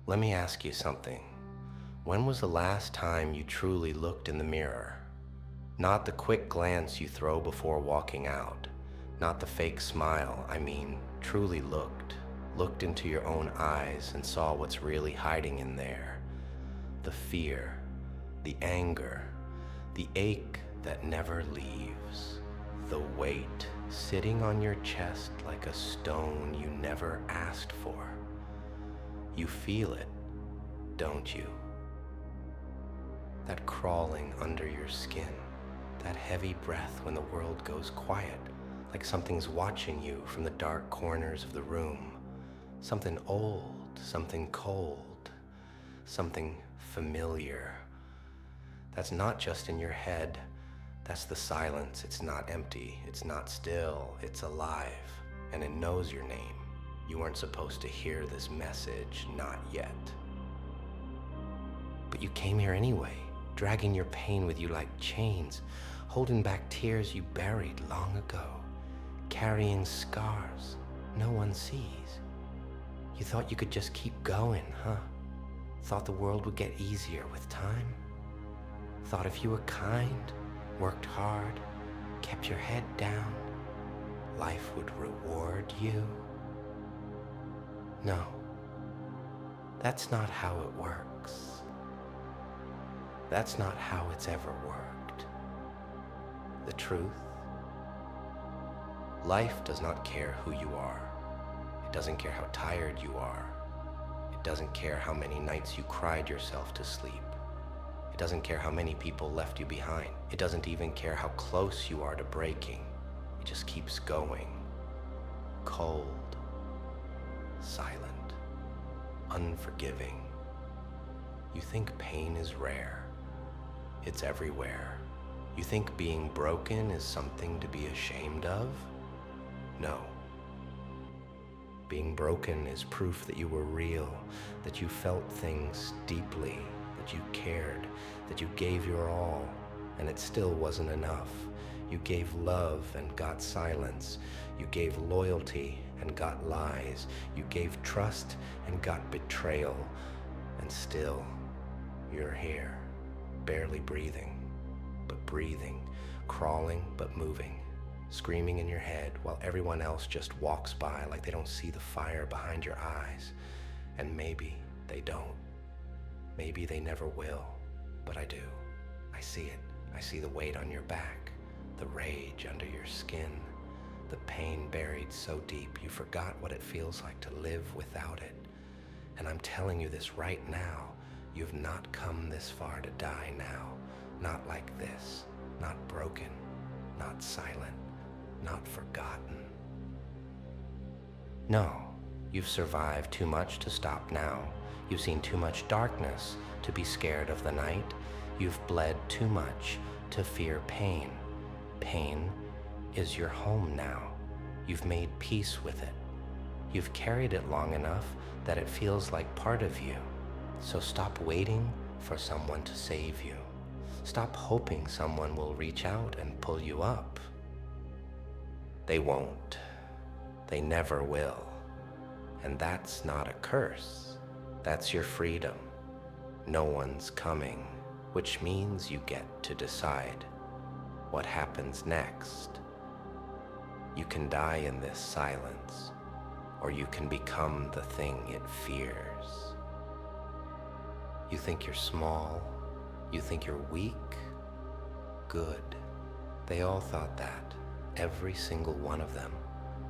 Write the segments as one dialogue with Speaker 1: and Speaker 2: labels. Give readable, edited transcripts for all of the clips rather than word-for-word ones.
Speaker 1: Let me ask you something. When was the last time you truly looked in the mirror? Not the quick glance you throw before walking out. Not the fake smile, truly looked. Looked into your own eyes and saw what's really hiding in there. The fear, the anger, the ache that never leaves. The weight sitting on your chest like a stone you never asked for. You feel it, don't you? That crawling under your skin, that heavy breath when the world goes quiet, like something's watching you from the dark corners of the room. Something old, something cold, something familiar. That's not just in your head. That's the silence. It's not empty. It's not still. It's alive. And it knows your name. You weren't supposed to hear this message, not yet. But you came here anyway, dragging your pain with you like chains, holding back tears you buried long ago, carrying scars no one sees. You thought you could just keep going, huh? Thought the world would get easier with time? Thought if you were kind, worked hard, kept your head down, life would reward you? No, that's not how it works. That's not how it's ever worked. The truth? Life does not care who you are. It doesn't care how tired you are. It doesn't care how many nights you cried yourself to sleep. It doesn't care how many people left you behind. It doesn't even care how close you are to breaking. It just keeps going. Cold, silent, unforgiving. You think pain is rare. It's everywhere. You think being broken is something to be ashamed of? No. Being broken is proof that you were real, that you felt things deeply, that you cared, that you gave your all, and it still wasn't enough. You gave love and got silence. You gave loyalty and got lies. You gave trust and got betrayal. And still, you're here, barely breathing, but breathing, crawling but moving, screaming in your head while everyone else just walks by like they don't see the fire behind your eyes. And maybe they don't. Maybe they never will, but I do. I see it. I see the weight on your back, the rage under your skin, the pain buried so deep you forgot what it feels like to live without it. And I'm telling you this right now, you've not come this far to die now. Not like this, not broken, not silent, not forgotten. No, you've survived too much to stop now. You've seen too much darkness to be scared of the night. You've bled too much to fear pain. Pain is your home now. You've made peace with it. You've carried it long enough that it feels like part of you. So stop waiting for someone to save you. Stop hoping someone will reach out and pull you up. They won't. They never will. And that's not a curse. That's your freedom. No one's coming, which means you get to decide what happens next. You can die in this silence, or you can become the thing it fears. You think you're small, you think you're weak? Good. They all thought that, every single one of them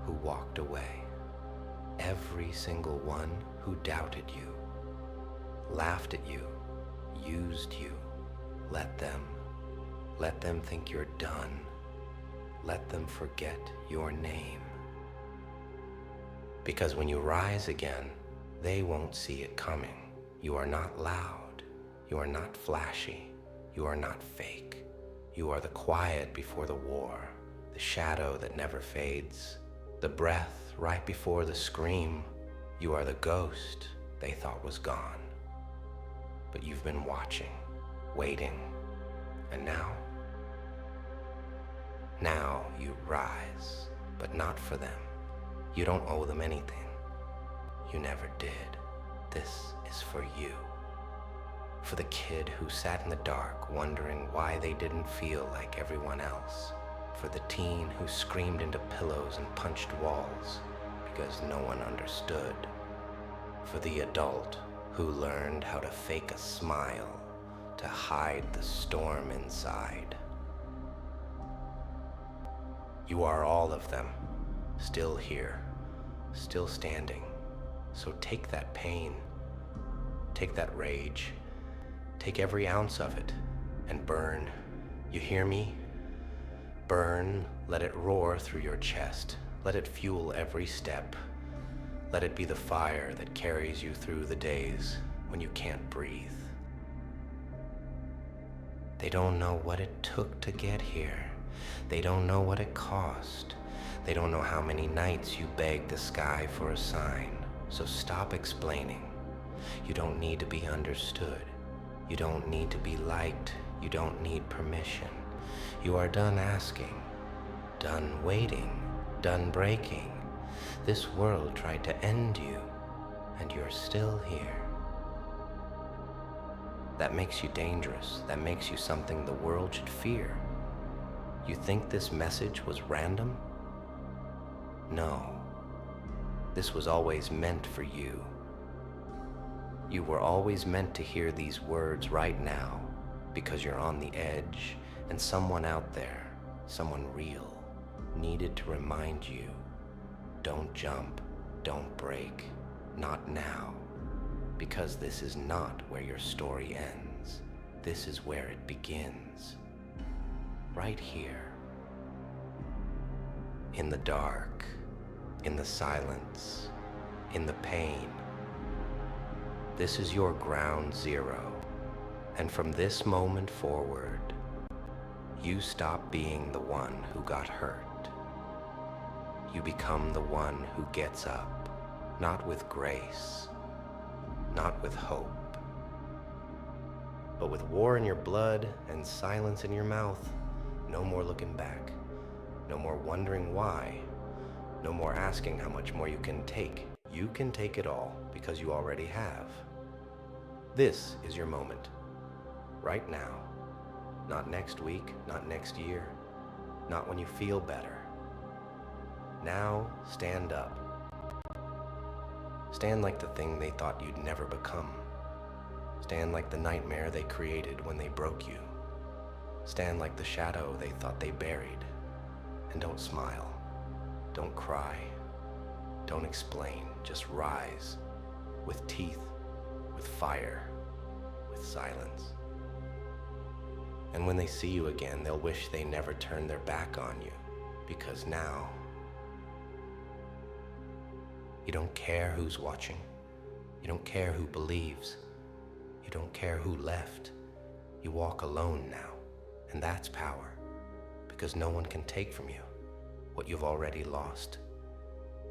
Speaker 1: who walked away. Every single one who doubted you, laughed at you, used you. Let them think you're done. Let them forget your name. Because when you rise again, they won't see it coming. You are not loud. You are not flashy. You are not fake. You are the quiet before the war, the shadow that never fades, the breath right before the scream. You are the ghost they thought was gone. But you've been watching, waiting, and now you rise, but not for them. You don't owe them anything. You never did. This is for you. For the kid who sat in the dark wondering why they didn't feel like everyone else. For the teen who screamed into pillows and punched walls because no one understood. For the adult who learned how to fake a smile to hide the storm inside. You are all of them, still here, still standing. So take that pain, take that rage, take every ounce of it and burn. You hear me? Burn, let it roar through your chest. Let it fuel every step. Let it be the fire that carries you through the days when you can't breathe. They don't know what it took to get here. They don't know what it cost. They don't know how many nights you begged the sky for a sign. So stop explaining. You don't need to be understood. You don't need to be liked. You don't need permission. You are done asking, done waiting, done breaking. This world tried to end you, and you're still here. That makes you dangerous. That makes you something the world should fear. You think this message was random? No. This was always meant for you. You were always meant to hear these words right now, because you're on the edge, and someone out there, someone real, needed to remind you, don't jump, don't break, not now, because this is not where your story ends. This is where it begins. Right here. In the dark, in the silence, in the pain. This is your ground zero. And from this moment forward, you stop being the one who got hurt. You become the one who gets up, not with grace, not with hope, but with war in your blood and silence in your mouth. No more looking back, no more wondering why, no more asking how much more you can take. You can take it all because you already have. This is your moment, right now. Not next week, not next year, not when you feel better. Now, stand up. Stand like the thing they thought you'd never become. Stand like the nightmare they created when they broke you. Stand like the shadow they thought they buried. And don't smile. Don't cry. Don't explain. Just rise. With teeth, with fire, with silence. And when they see you again, they'll wish they never turned their back on you, because now you don't care who's watching. You don't care who believes. You don't care who left. You walk alone now, and that's power, because no one can take from you what you've already lost.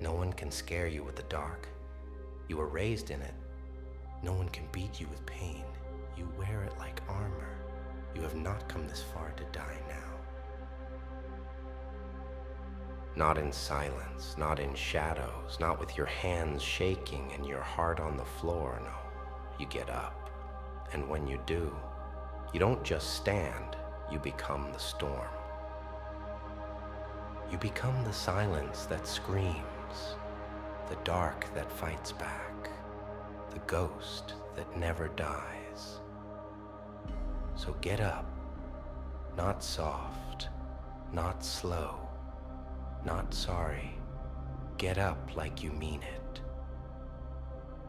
Speaker 1: No one can scare you with the dark. You were raised in it. No one can beat you with pain. You wear it like armor. You have not come this far to die now. Not in silence, not in shadows, not with your hands shaking and your heart on the floor, no. You get up, and when you do, you don't just stand, you become the storm. You become the silence that screams, the dark that fights back, the ghost that never dies. So get up, not soft, not slow, not sorry. Get up like you mean it.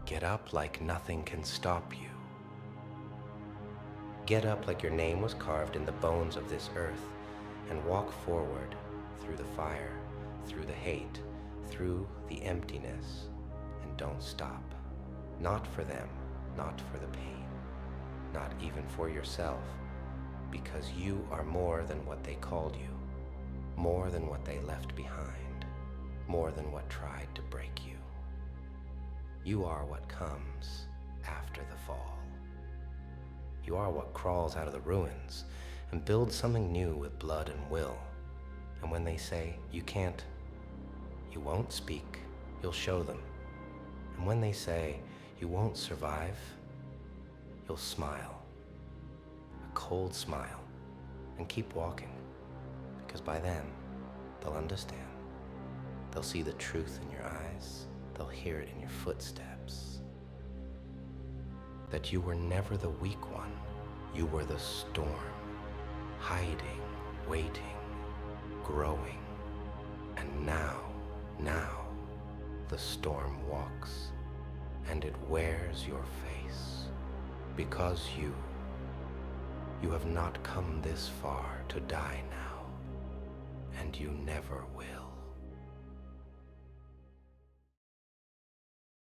Speaker 1: Get up like nothing can stop you. Get up like your name was carved in the bones of this earth, and walk forward through the fire, through the hate, through the emptiness, and don't stop. Not for them, not for the pain, not even for yourself, because you are more than what they called you, more than what they left behind, more than what tried to break you. You are what comes after the fall. You are what crawls out of the ruins and builds something new with blood and will. And when they say, you can't, you won't speak, you'll show them. And when they say, You won't survive. You'll smile, a cold smile, and keep walking, because by then, they'll understand. They'll see the truth in your eyes. They'll hear it in your footsteps. That you were never the weak one. You were the storm, hiding, waiting, growing. And now, the storm walks, and it wears your face, because you have not come this far to die now, and you never will.